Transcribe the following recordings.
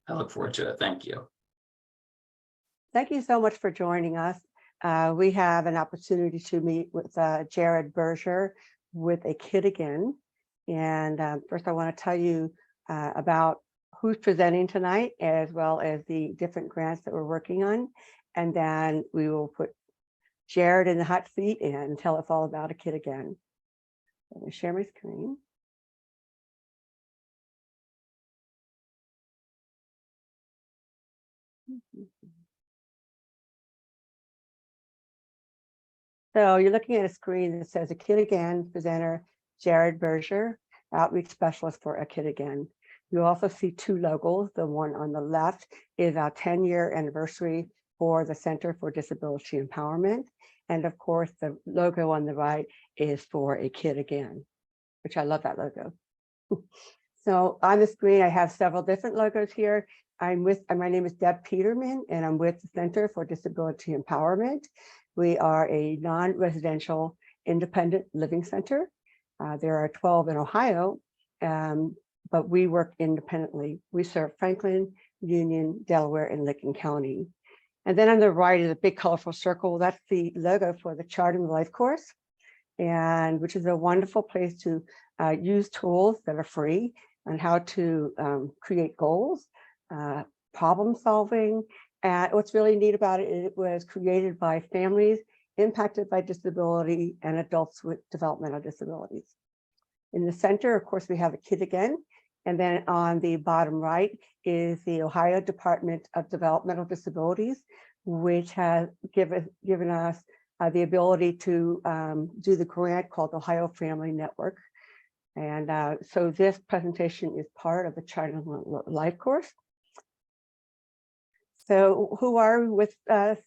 I look forward to it. Thank you. Thank you so much for joining us. We have an opportunity to meet with Jared Berger with A Kid Again. And first I want to tell you about who's presenting tonight, as well as the different grants that we're working on. And then we will put Jared in the hot seat and tell us all about A Kid Again. Let me share my screen. So you're looking at a screen that says A Kid Again, presenter Jared Berger, outreach specialist for A Kid Again. You also see two logos. The one on the left is our 10-year anniversary for the Center for Disability Empowerment. And of course, the logo on the right is for A Kid Again, which I love that logo. So on the screen, I have several different logos here. My name is Deb Peterman, and I'm with the Center for Disability Empowerment. We are a non-residential independent living center. There are 12 in Ohio, but we work independently. We serve Franklin, Union, Delaware, and Licking County. And then on the right is a big colorful circle. That's the logo for the Charting Life course, and which is a wonderful place to use tools that are free on how to create goals, problem solving. And what's really neat about it, it was created by families impacted by disability and adults with developmental disabilities. In the center, of course, we have A Kid Again. And then on the bottom right is the Ohio Department of Developmental Disabilities, which has given us the ability to do the grant called Ohio Family Network. And so this presentation is part of the Charting Life course. So who are we with the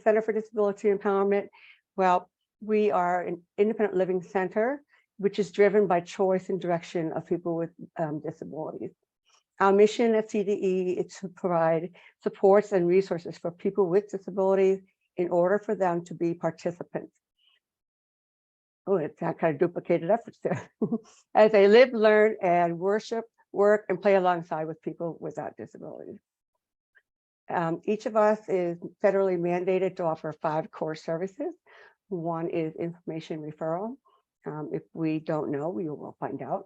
Center for Disability Empowerment? Well, we are an independent living center, which is driven by choice and direction of people with disabilities. Our mission at CDE is to provide supports and resources for people with disabilities in order for them to be participants. Oh, it's kind of duplicated efforts there. As they live, learn, and worship, work, and play alongside with people without disabilities. Each of us is federally mandated to offer 5 core services. One is information referral. If we don't know, we will find out.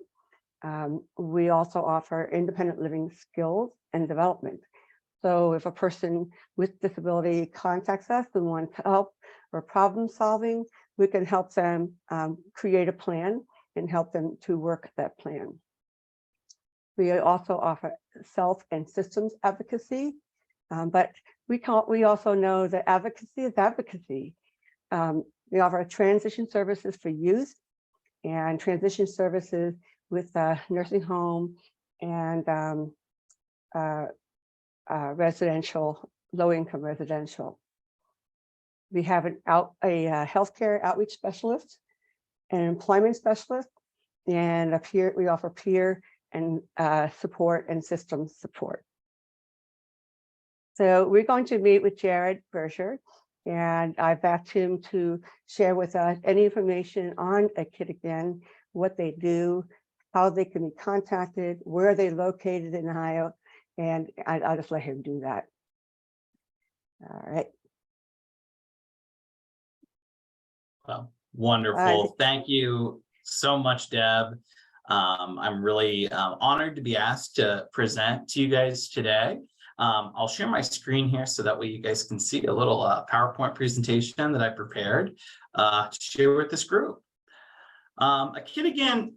We also offer independent living skills and development. So if a person with disability contacts us and wants help or problem solving, we can help them create a plan and help them to work that plan. We also offer self and systems advocacy, but we also know that advocacy is advocacy. We offer transition services for youth and transition services with nursing home and residential, low-income residential. We have a healthcare outreach specialist, an employment specialist, and we offer peer and support and systems support. So we're going to meet with Jared Berger, and I've asked him to share with us any information on A Kid Again, what they do, how they can be contacted, where they're located in Ohio, and I'll just let him do that. All right. Well, wonderful. Thank you so much, Deb. I'm really honored to be asked to present to you guys today. I'll share my screen here so that way you guys can see a little PowerPoint presentation that I prepared to share with this group. A Kid Again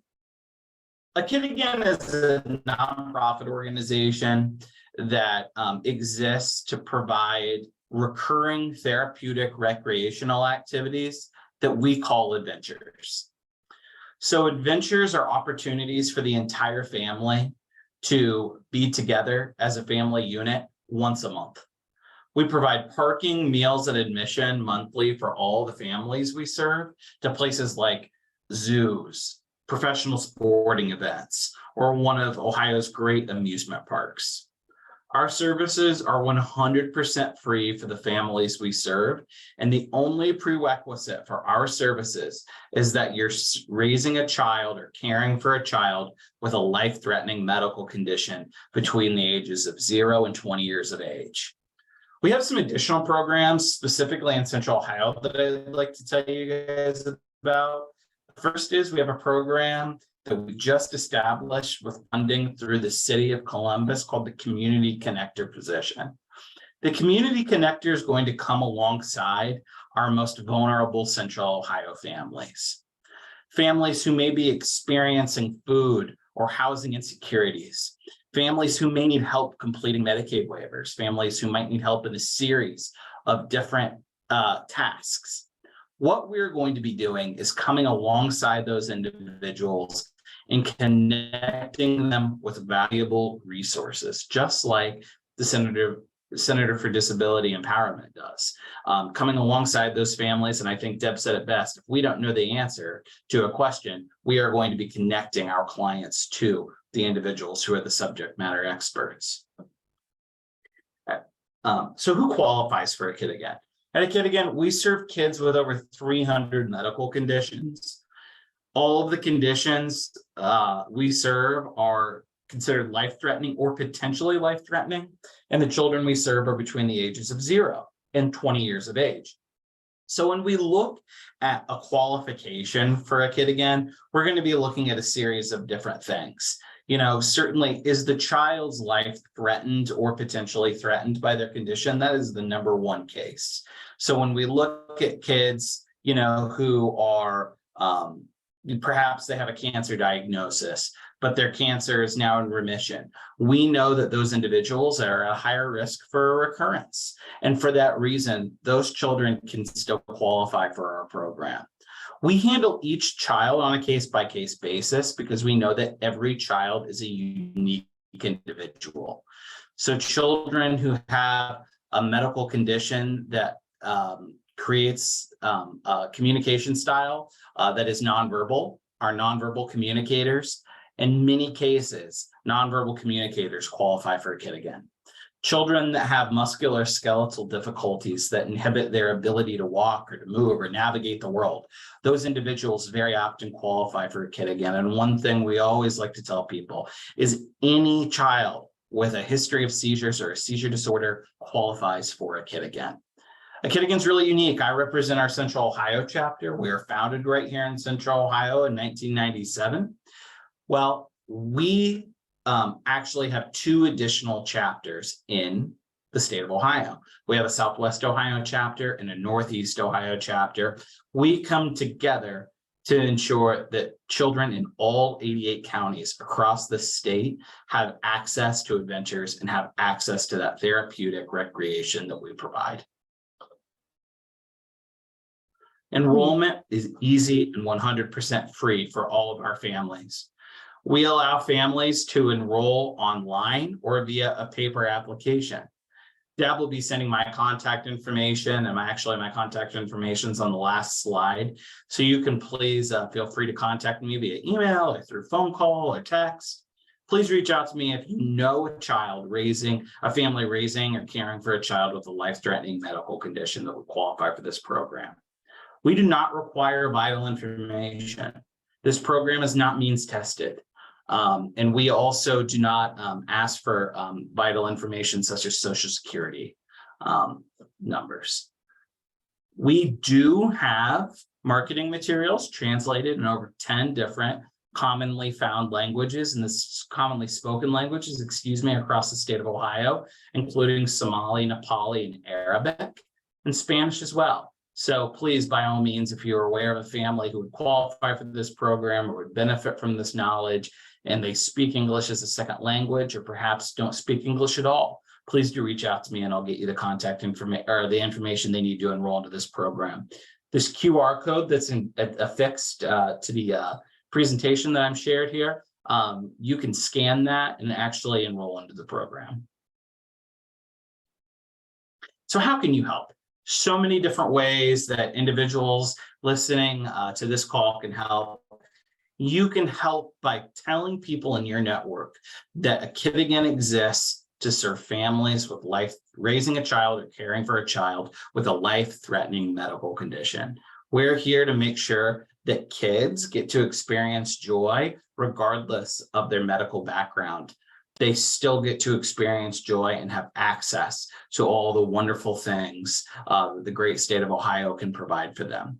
is a nonprofit organization that exists to provide recurring therapeutic recreational activities that we call adventures. So adventures are opportunities for the entire family to be together as a family unit once a month. We provide parking, meals, and admission monthly for all the families we serve to places like zoos, professional sporting events, or one of Ohio's great amusement parks. Our services are 100% free for the families we serve. And the only prerequisite for our services is that you're raising a child or caring for a child with a life-threatening medical condition between the ages of 0 and 20 years of age. We have some additional programs specifically in Central Ohio that I'd like to tell you guys about. First is we have a program that we just established with funding through the city of Columbus called the Community Connector position. The Community Connector is going to come alongside our most vulnerable Central Ohio families. Families who may be experiencing food or housing insecurities. Families who may need help completing Medicaid waivers. Families who might need help in a series of different tasks. What we're going to be doing is coming alongside those individuals and connecting them with valuable resources, just like the Senator for Disability Empowerment does. Coming alongside those families, and I think Deb said it best, if we don't know the answer to a question, we are going to be connecting our clients to the individuals who are the subject matter experts. So who qualifies for a Kid Again? At a Kid Again, we serve kids with over 300 medical conditions. All of the conditions we serve are considered life-threatening or potentially life-threatening, and the children we serve are between the ages of 0 and 20 years of age. So when we look at a qualification for a Kid Again, we're going to be looking at a series of different things. You know, certainly, is the child's life threatened or potentially threatened by their condition? That is the number one case. So when we look at kids, you know, who are perhaps they have a cancer diagnosis, but their cancer is now in remission, we know that those individuals are at a higher risk for a recurrence. And for that reason, those children can still qualify for our program. We handle each child on a case-by-case basis because we know that every child is a unique individual. So children who have a medical condition that creates a communication style that is nonverbal are nonverbal communicators. In many cases, nonverbal communicators qualify for a Kid Again. Children that have musculoskeletal difficulties that inhibit their ability to walk or to move or navigate the world, those individuals very often qualify for a Kid Again. And one thing we always like to tell people is any child with a history of seizures or a seizure disorder qualifies for a Kid Again. A Kid Again is really unique. I represent our Central Ohio chapter. We were founded right here in Central Ohio in 1997. Well, we actually have 2 additional chapters in the state of Ohio. We have a Southwest Ohio chapter and a Northeast Ohio chapter. We come together to ensure that children in all 88 counties across the state have access to adventures and have access to that therapeutic recreation that we provide. Enrollment is easy and 100% free for all of our families. We allow families to enroll online or via a paper application. Deb will be sending my contact information, and my contact information is on the last slide. So you can please feel free to contact me via email or through phone call or text. Please reach out to me if you know a family raising or caring for a child with a life-threatening medical condition that would qualify for this program. We do not require vital information. This program is not means tested. And we also do not ask for vital information such as Social Security numbers. We do have marketing materials translated in over 10 different commonly found languages, and this commonly spoken languages, across the state of Ohio, including Somali, Nepali, and Arabic, and Spanish as well. So please, by all means, if you're aware of a family who would qualify for this program or would benefit from this knowledge, and they speak English as a second language, or perhaps don't speak English at all, please do reach out to me and I'll get you the contact information or the information they need to enroll into this program. This QR code that's affixed to the presentation that I'm shared here, you can scan that and actually enroll into the program. So how can you help? So many different ways that individuals listening to this call can help. You can help by telling people in your network that a Kid Again exists to serve families with raising a child or caring for a child with a life-threatening medical condition. We're here to make sure that kids get to experience joy regardless of their medical background. They still get to experience joy and have access to all the wonderful things the great state of Ohio can provide for them.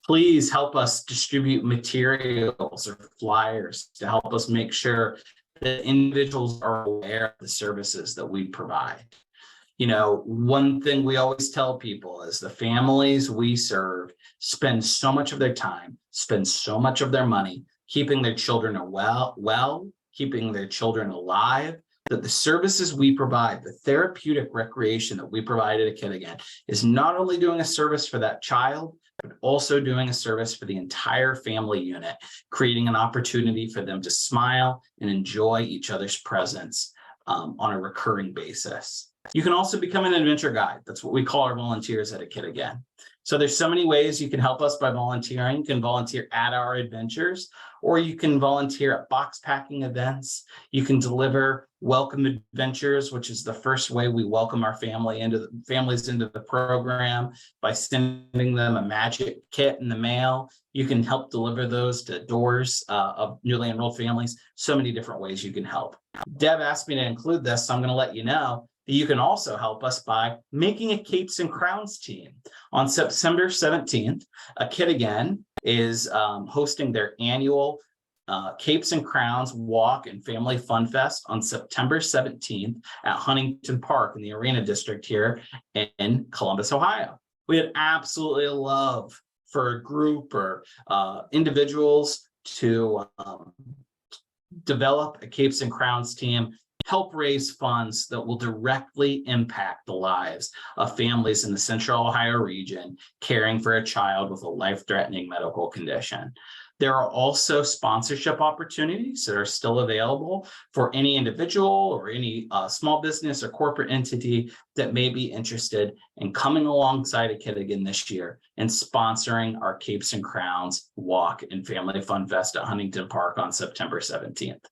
Please help us distribute materials or flyers to help us make sure that individuals are aware of the services that we provide. You know, one thing we always tell people is the families we serve spend so much of their time, spend so much of their money keeping their children well, keeping their children alive, that the services we provide, the therapeutic recreation that we provide at A Kid Again, is not only doing a service for that child, but also doing a service for the entire family unit, creating an opportunity for them to smile and enjoy each other's presence on a recurring basis. You can also become an adventure guide. That's what we call our volunteers at A Kid Again. So there's so many ways you can help us by volunteering. You can volunteer at our adventures, or you can volunteer at box packing events. You can deliver welcome adventures, which is the first way we welcome our families into the program by sending them a magic kit in the mail. You can help deliver those to doors of newly enrolled families. So many different ways you can help. Deb asked me to include this, so I'm going to let you know that you can also help us by making a Capes and Crowns team. On September 17th, A Kid Again is hosting their annual Capes and Crowns Walk and Family Fun Fest on September 17th at Huntington Park in the Arena District here in Columbus, Ohio. We'd absolutely love for a group or individuals to develop a Capes and Crowns team, help raise funds that will directly impact the lives of families in the Central Ohio region caring for a child with a life-threatening medical condition. There are also sponsorship opportunities that are still available for any individual or any small business or corporate entity that may be interested in coming alongside A Kid Again this year and sponsoring our Capes and Crowns Walk and Family Fun Fest at Huntington Park on September 17th.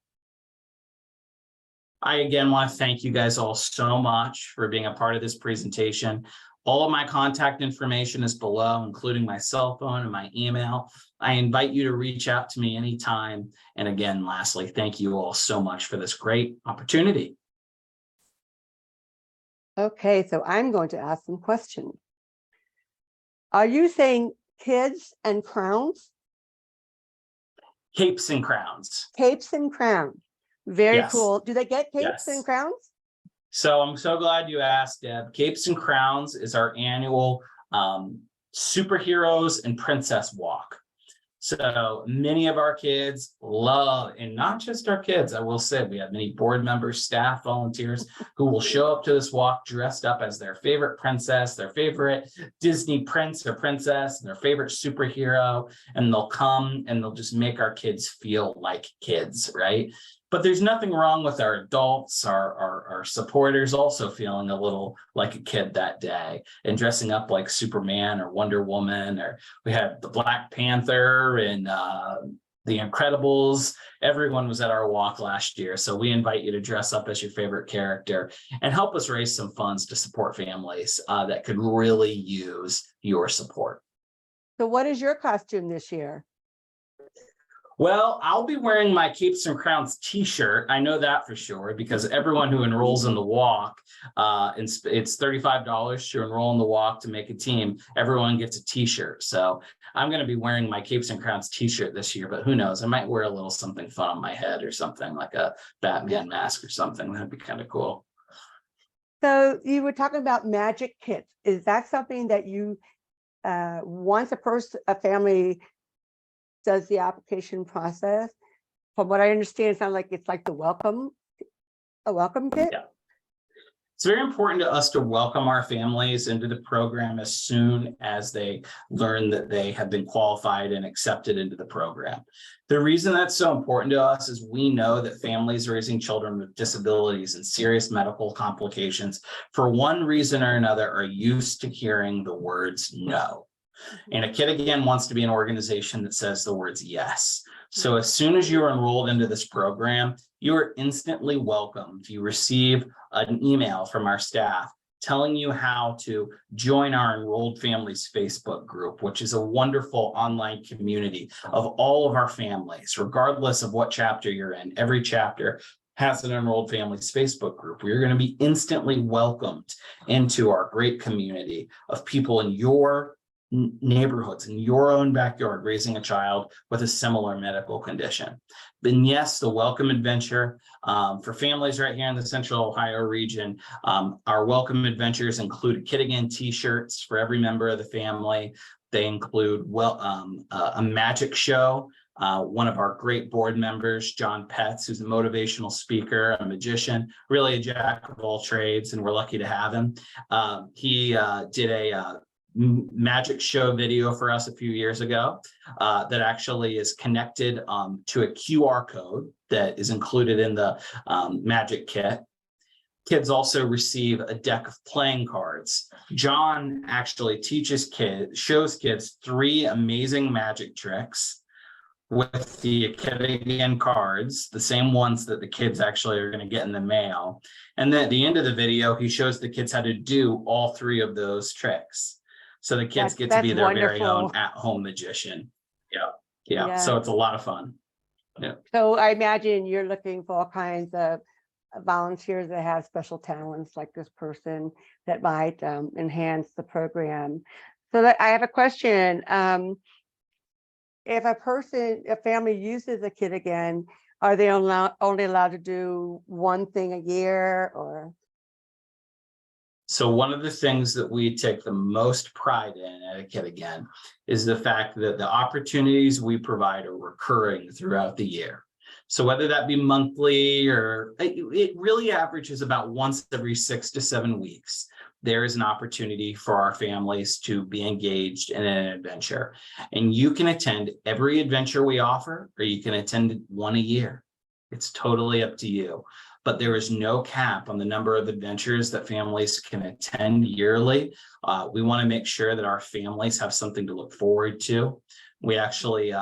I again want to thank you guys all so much for being a part of this presentation. All of my contact information is below, including my cell phone and my email. I invite you to reach out to me anytime. And again, lastly, thank you all so much for this great opportunity. Okay, so I'm going to ask some questions. Are you saying kids and crowns? Capes and Crowns. Capes and crowns. Very Yes. cool. Do they get capes Yes. and crowns? So I'm so glad you asked, Deb. Capes and Crowns is our annual superheroes and princess walk. So many of our kids love, and not just our kids, I will say, we have many board members, staff, volunteers who will show up to this walk dressed up as their favorite princess, their favorite Disney prince or princess, and their favorite superhero, and they'll come and they'll just make our kids feel like kids, right? But there's nothing wrong with our adults, our supporters also feeling a little like a kid that day and dressing up like Superman or Wonder Woman, or we had the Black Panther and the Incredibles. Everyone was at our walk last year. So we invite you to dress up as your favorite character and help us raise some funds to support families that could really use your support. So what is your costume this year? Well, I'll be wearing my Capes and Crowns t-shirt. I know that for sure, because everyone who enrolls in the walk, it's $35 to enroll in the walk to make a team. Everyone gets a t-shirt. So I'm going to be wearing my Capes and Crowns t-shirt this year, but who knows? I might wear a little something fun on my head or something like a Batman mask or something. That'd be kind of cool. So you were talking about magic kits. Is that something that you, once a family does the application process? From what I understand, it sounds like it's like a welcome kit. Yeah. It's very important to us to welcome our families into the program as soon as they learn that they have been qualified and accepted into the program. The reason that's so important to us is we know that families raising children with disabilities and serious medical complications, for one reason or another, are used to hearing the words no. And A Kid Again wants to be an organization that says the words yes. So as soon as you are enrolled into this program, you are instantly welcomed. You receive an email from our staff telling you how to join our Enrolled Families Facebook group, which is a wonderful online community of all of our families, regardless of what chapter you're in. Every chapter has an Enrolled Families Facebook group where you're going to be instantly welcomed into our great community of people in your neighborhoods, in your own backyard, raising a child with a similar medical condition. Then yes, the Welcome Adventure for families right here in the Central Ohio region. Our Welcome Adventures include Kid Again t-shirts for every member of the family. They include a magic show. One of our great board members, John Petz, who's a motivational speaker, a magician, really a jack of all trades, and we're lucky to have him. He did a magic show video for us a few years ago that actually is connected to a QR code that is included in the magic kit. Kids also receive a deck of playing cards. John actually shows kids 3 amazing magic tricks with the Kid Again cards, the same ones that the kids actually are going to get in the mail. And then at the end of the video, he shows the kids how to do all 3 of those tricks. So the kids get to be their very own at-home magician. Yeah. So it's a lot of fun. Yeah. So I imagine you're looking for all kinds of volunteers that have special talents like this person that might enhance the program. So that I have a question. If a family uses a Kid Again, are they only allowed to do one thing a year, or? So one of the things that we take the most pride in at a Kid Again is the fact that the opportunities we provide are recurring throughout the year. So whether that be monthly or it really averages about once every 6 to 7 weeks, there is an opportunity for our families to be engaged in an adventure. And you can attend every adventure we offer, or you can attend one a year. It's totally up to you. But there is no cap on the number of adventures that families can attend yearly. We want to make sure that our families have something to look forward to. We actually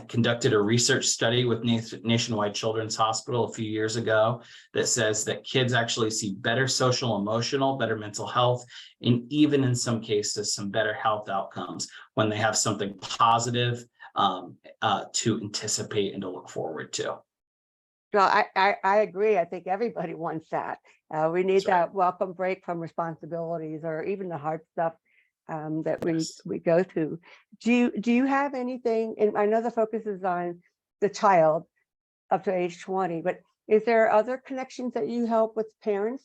conducted a research study with Nationwide Children's Hospital a few years ago that says that kids actually see better social, emotional, better mental health, and even in some cases, some better health outcomes when they have something positive to anticipate and to look forward to. Well, I agree. I think everybody wants that. We need That's right. that welcome break from responsibilities or even the hard stuff that Yes. we go through. Do you have anything? And I know the focus is on the child up to age 20, but is there other connections that you help with parents,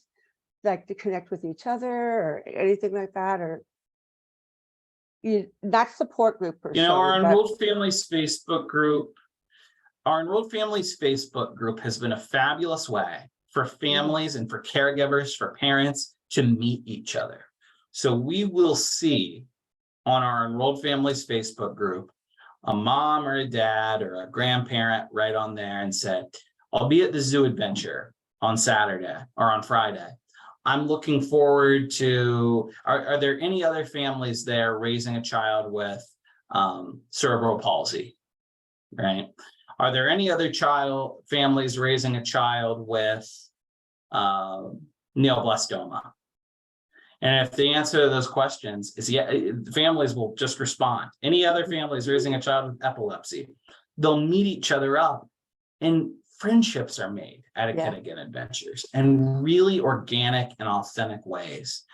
like to connect with each other or anything like that, or not support group per se? Our Enrolled Families Facebook group. Our Enrolled Families Facebook group has been a fabulous way for families and for caregivers, for parents to meet each other. So we will see on our Enrolled Families Facebook group, a mom or a dad or a grandparent right on there and said, I'll be at the zoo adventure on Saturday or on Friday. I'm looking forward to, are there any other families there raising a child with cerebral palsy, right? Are there any other families raising a child with neoblastoma? And if the answer to those questions is yeah, families will just respond. Any other families raising a child with epilepsy, they'll meet each other up and friendships are made at a Kid Again Adventures in really organic and authentic ways.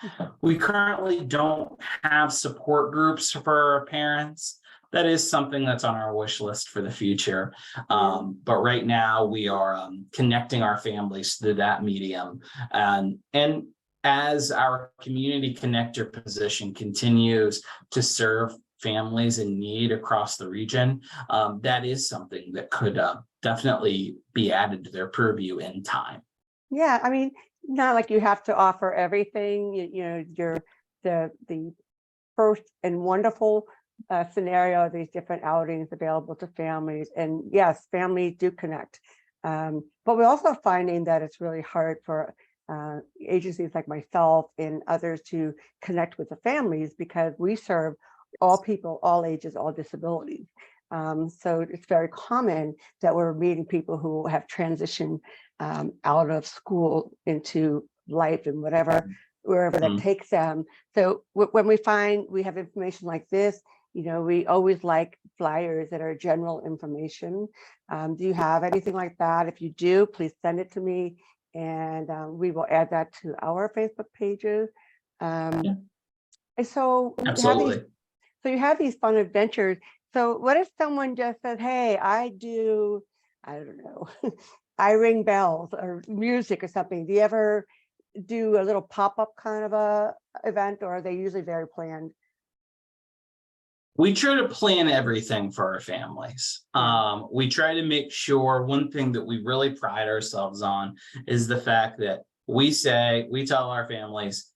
We currently don't have support groups for our parents. That is something that's on our wish list for the future. But right now we are connecting our families through that medium. And as our community connector position continues to serve families in need across the region, that is something that could definitely be added to their purview in time. Yeah, I mean, not like you have to offer everything. You're the first and wonderful scenario of these different outings available to families, and yes, families do connect. But we're also finding that it's really hard for agencies like myself and others to connect with the families because we serve all people, all ages, all disabilities. So it's very common that we're meeting people who have transitioned out of school into life and wherever that takes them. So when we have information like this, we always like flyers that are general information. Do you have anything like that? If you do, please send it to me, and we will add that to our Facebook pages. And so Absolutely. you have these fun adventures. So what if someone just says, hey, I don't know, I ring bells or music or something. Do you ever do a little pop-up kind of a event, or are they usually very planned? We try to plan everything for our families. We try to make sure, one thing that we really pride ourselves on is the fact that we tell our families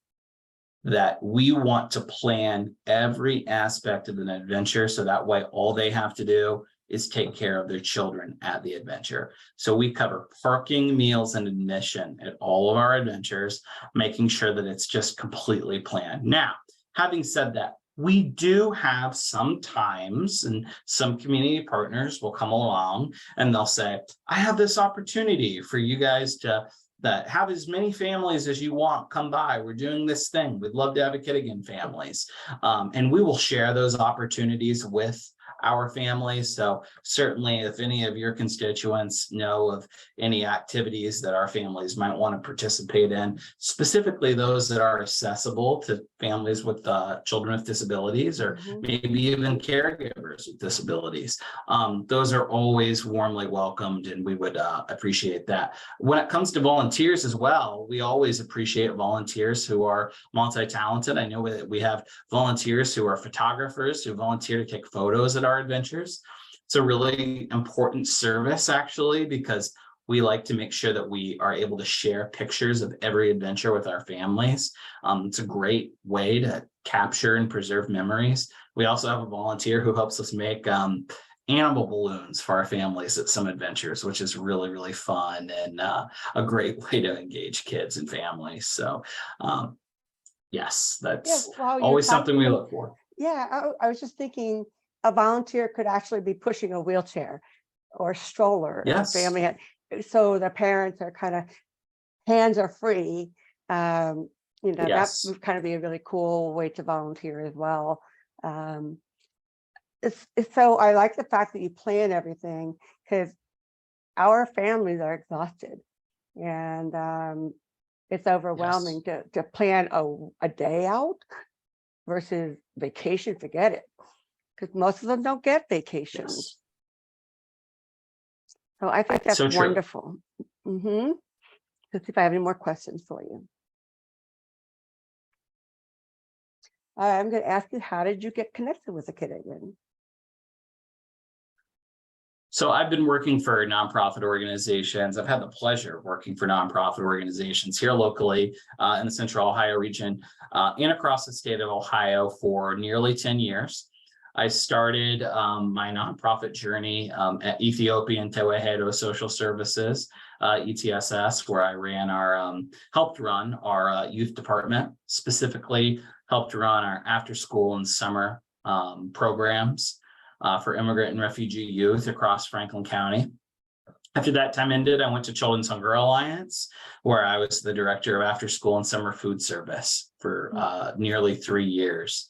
that we want to plan every aspect of an adventure, so that way all they have to do is take care of their children at the adventure. So we cover parking, meals, and admission at all of our adventures, making sure that it's just completely planned. Now, having said that, we do have sometimes, and some community partners will come along and they'll say, I have this opportunity for you guys to have as many families as you want come by. We're doing this thing. We'd love to have a kid again families. And we will share those opportunities with our families. So certainly if any of your constituents know of any activities that our families might want to participate in, specifically those that are accessible to families with children with disabilities, or maybe even caregivers with disabilities, those are always warmly welcomed, and we would appreciate that. When it comes to volunteers as well, we always appreciate volunteers who are multi-talented. I know that we have volunteers who are photographers who volunteer to take photos at our adventures. It's a really important service, actually, because we like to make sure that we are able to share pictures of every adventure with our families. It's a great way to capture and preserve memories. We also have a volunteer who helps us make animal balloons for our families at some adventures, which is really, really fun and a great way to engage kids and families. So yes, that's always something we look for. Yeah, I was just thinking a volunteer could actually be pushing a wheelchair or stroller. Yes. If a family so the parents are kind of hands are free. That would kind of be a really cool way to volunteer as well. So I like the fact that you plan everything, because our families are exhausted, and it's overwhelming to plan a day out versus vacation. Forget it, because most of them don't get vacations. So I think that's wonderful. Let's see if I have any more questions for you. I'm going to ask you, how did you get connected with A Kid Again? So I've been working for nonprofit organizations. I've had the pleasure of working for nonprofit organizations here locally in the Central Ohio region and across the state of Ohio for nearly 10 years. I started my nonprofit journey at Ethiopian Tewahedo Social Services, ETSS, where I helped run our youth department, specifically helped run our after school and summer programs for immigrant and refugee youth across Franklin County. After that time ended, I went to Children's Hunger Alliance, where I was the director of after school and summer food service for nearly 3 years.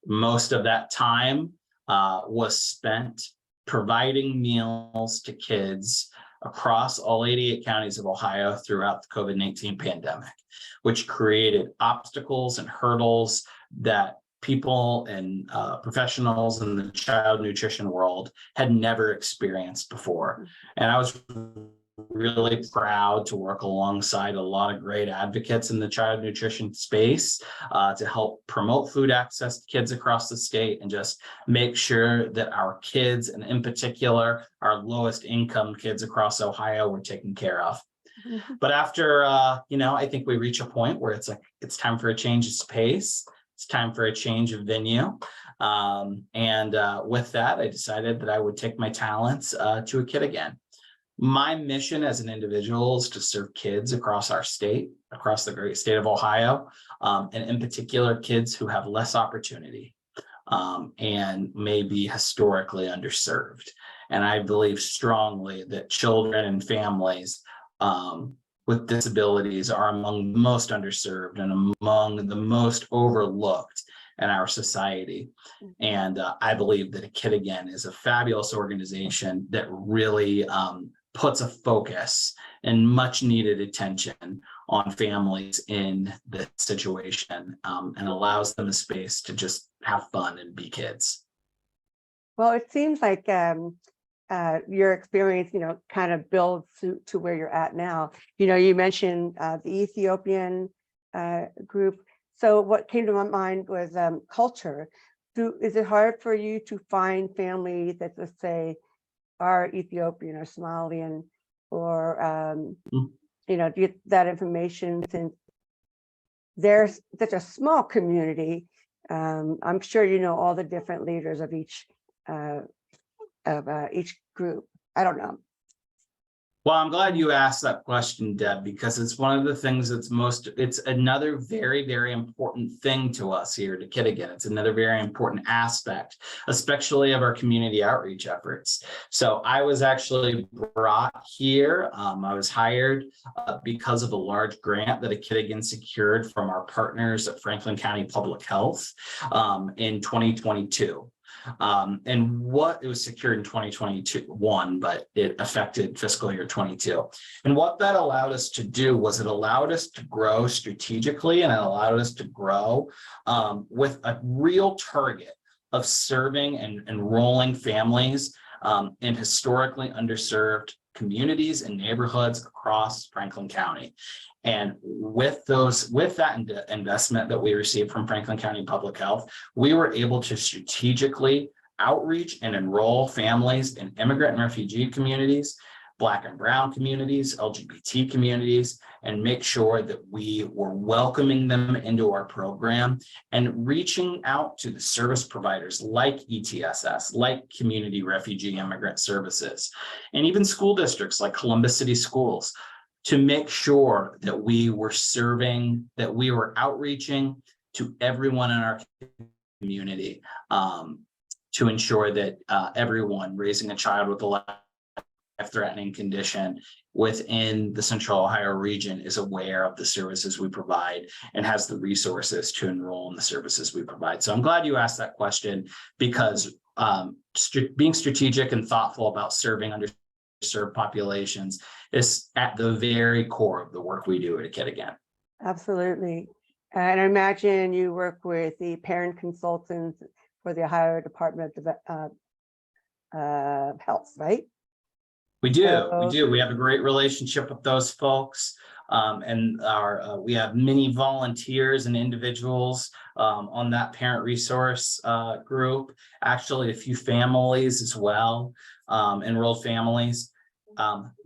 Most of that time was spent providing meals to kids across all 88 counties of Ohio throughout the COVID-19 pandemic, which created obstacles and hurdles that people and professionals in the child nutrition world had never experienced before. And I was really proud to work alongside a lot of great advocates in the child nutrition space to help promote food access to kids across the state and just make sure that our kids, and in particular, our lowest income kids across Ohio, were taken care of. But after, I think we reach a point where it's like, it's time for a change of pace. It's time for a change of venue. With that, I decided that I would take my talents to A Kid Again. My mission as an individual is to serve kids across our state, across the great state of Ohio, and in particular, kids who have less opportunity. and may be historically underserved. And I believe strongly that children and families with disabilities are among the most underserved and among the most overlooked in our society. And I believe that A Kid Again is a fabulous organization that really puts a focus and much needed attention on families in this situation, and allows them a space to just have fun and be kids. Well, it seems like your experience, kind of builds to where you're at now. You mentioned the Ethiopian group. So what came to my mind was culture. Is it hard for you to find families that, let's say, are Ethiopian or Somalian, or get that information, since there's such a small community? I'm sure you know all the different leaders of each group. I don't know. Well, I'm glad you asked that question, Deb, because it's one of the things it's another very, very important thing to us here at A Kid Again. It's another very important aspect, especially of our community outreach efforts. So I was actually brought here. I was hired because of a large grant that A Kid Again secured from our partners at Franklin County Public Health in 2022. And what it was secured in 2021, but it affected fiscal year 22. And what that allowed us to do was it allowed us to grow strategically, and it allowed us to grow with a real target of serving and enrolling families in historically underserved communities and neighborhoods across Franklin County. And with that investment that we received from Franklin County Public Health, we were able to strategically outreach and enroll families in immigrant and refugee communities, Black and Brown communities, LGBT communities, and make sure that we were welcoming them into our program and reaching out to the service providers like ETSS, like Community Refugee Immigrant Services, and even school districts like Columbus City Schools, to make sure that we were outreaching to everyone in our community, to ensure that everyone raising a child with a life-threatening condition within the Central Ohio region is aware of the services we provide and has the resources to enroll in the services we provide. So I'm glad you asked that question, because being strategic and thoughtful about serving underserved populations is at the very core of the work we do at A Kid Again. Absolutely. And I imagine you work with the parent consultants for the Ohio Department of Health, right? We do. We have a great relationship with those folks. And we have many volunteers and individuals on that parent resource group, actually a few families as well, enrolled families.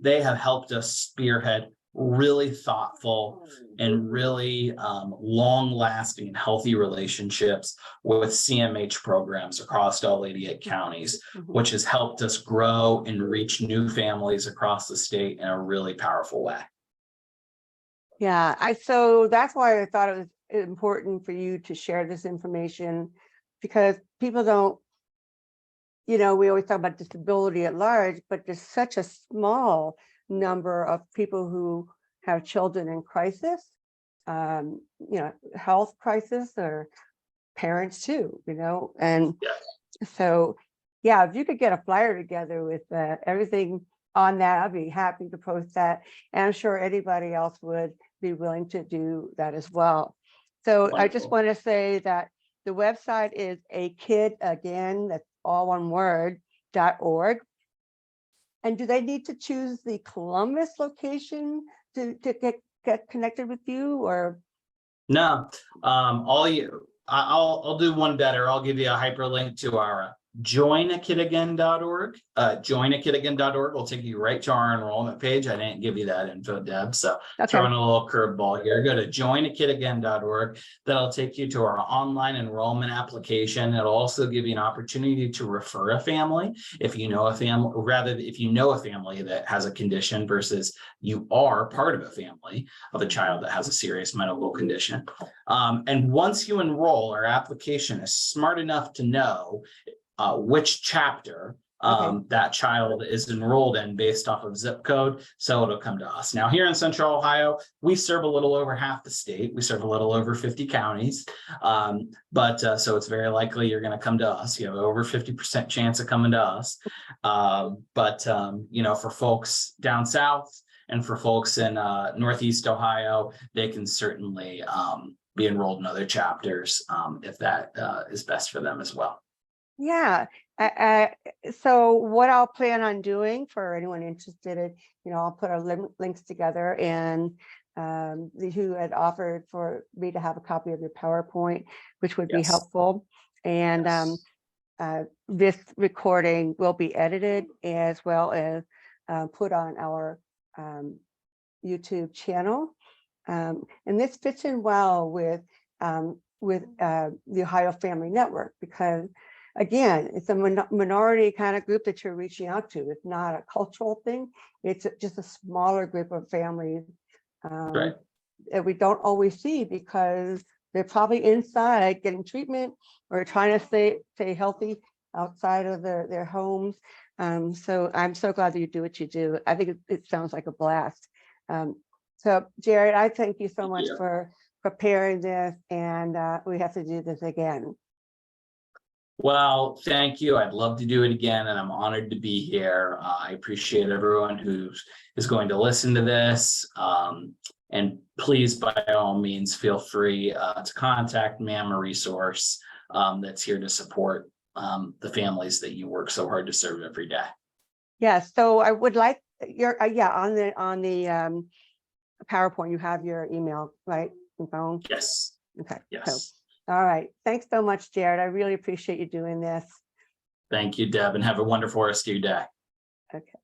They have helped us spearhead really thoughtful and really long-lasting and healthy relationships with CMH programs across all 88 counties, which has helped us grow and reach new families across the state in a really powerful way. Yeah, so that's why I thought it was important for you to share this information, because people don't, we always talk about disability at large, but there's such a small number of people who have children in crisis, health crisis, or parents too, and so, yeah, if you could get a flyer together with everything on that, I'd be happy to post that. And I'm sure anybody else would be willing to do that as well. So wonderful. I just want to say that the website is A Kid Again, that's all one word, .org. And do they need to choose the Columbus location to get connected with you, or? No, I'll do one better. I'll give you a hyperlink to our joinakidagain.org. Joinakidagain.org will take you right to our enrollment page. I didn't give you that info, Deb, so Okay, throwing a little curveball here. Go to joinakidagain.org. That'll take you to our online enrollment application. It'll also give you an opportunity to refer a family if you know a family, rather if you know a family that has a condition versus you are part of a family of a child that has a serious medical condition. And once you enroll, our application is smart enough to know which chapter that child is enrolled in based off of zip code. So it'll come to us. Now, here in Central Ohio, we serve a little over half the state. We serve a little over 50 counties. But so it's very likely you're going to come to us. You have over 50% chance of coming to us. You know, for folks down south and for folks in Northeast Ohio, they can certainly be enrolled in other chapters if that is best for them as well. yeah. So what I'll plan on doing for anyone interested in, you know, I'll put our links together, and who had offered for me to have a copy of your PowerPoint, which would be Yes. helpful. And Yes. this recording will be edited as well as put on our YouTube channel. And this fits in well with the Ohio Family Network, because again, it's a minority kind of group that you're reaching out to. It's not a cultural thing. It's just a smaller group of families Right. that we don't always see because they're probably inside getting treatment or trying to stay healthy outside of their homes. So I'm so glad that you do what you do. I think it sounds like a blast. So Jared, I thank you so much for preparing this, and we have to do this again. Well, thank you. I'd love to do it again, and I'm honored to be here. I appreciate everyone who is going to listen to this. And please, by all means, feel free to contact me. I'm a resource that's here to support the families that you work so hard to serve every day. Yeah, so I would like your on the PowerPoint, you have your email, right? Your phone? Yes. Okay. Yes. So, all right. Thanks so much, Jared. I really appreciate you doing this. Thank you, Deb, and have a wonderful rest of your day. Okay.